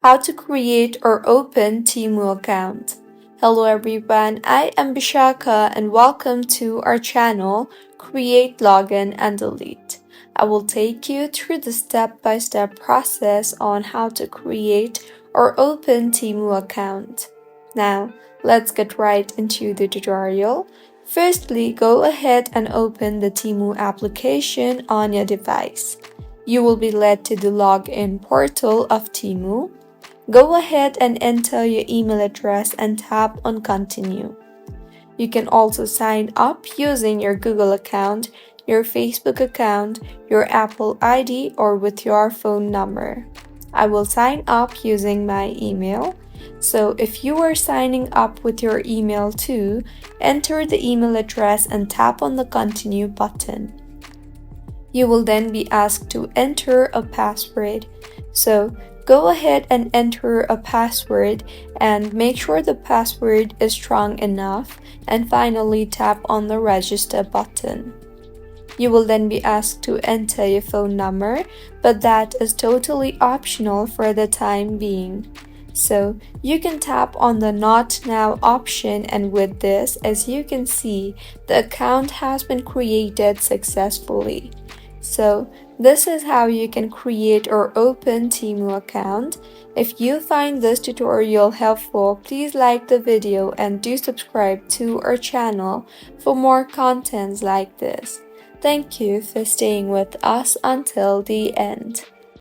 How to create or open Temu account. Hello everyone, I am Bishaka and welcome to our channel Create, Login and Delete. I will take you through the step-by-step process on how to create or open Temu account. Now, let's get right into the tutorial. Firstly, go ahead and open the Temu application on your device. You will be led to the login portal of Temu. Go ahead and enter your email address and tap on Continue. You can also sign up using your Google account, your Facebook account, your Apple ID, or with your phone number. I will sign up using my email. So if you are signing up with your email too, enter the email address and tap on the Continue button. You will then be asked to enter a password. So go ahead and enter a password and make sure the password is strong enough, and finally tap on the register button. You will then be asked to enter your phone number, but that is totally optional for the time being. So you can tap on the Not Now option, and with this, as you can see, the account has been created successfully. So this is how you can create or open Temu account. If you find this tutorial helpful, please like the video and do subscribe to our channel for more contents like this. Thank you for staying with us until the end.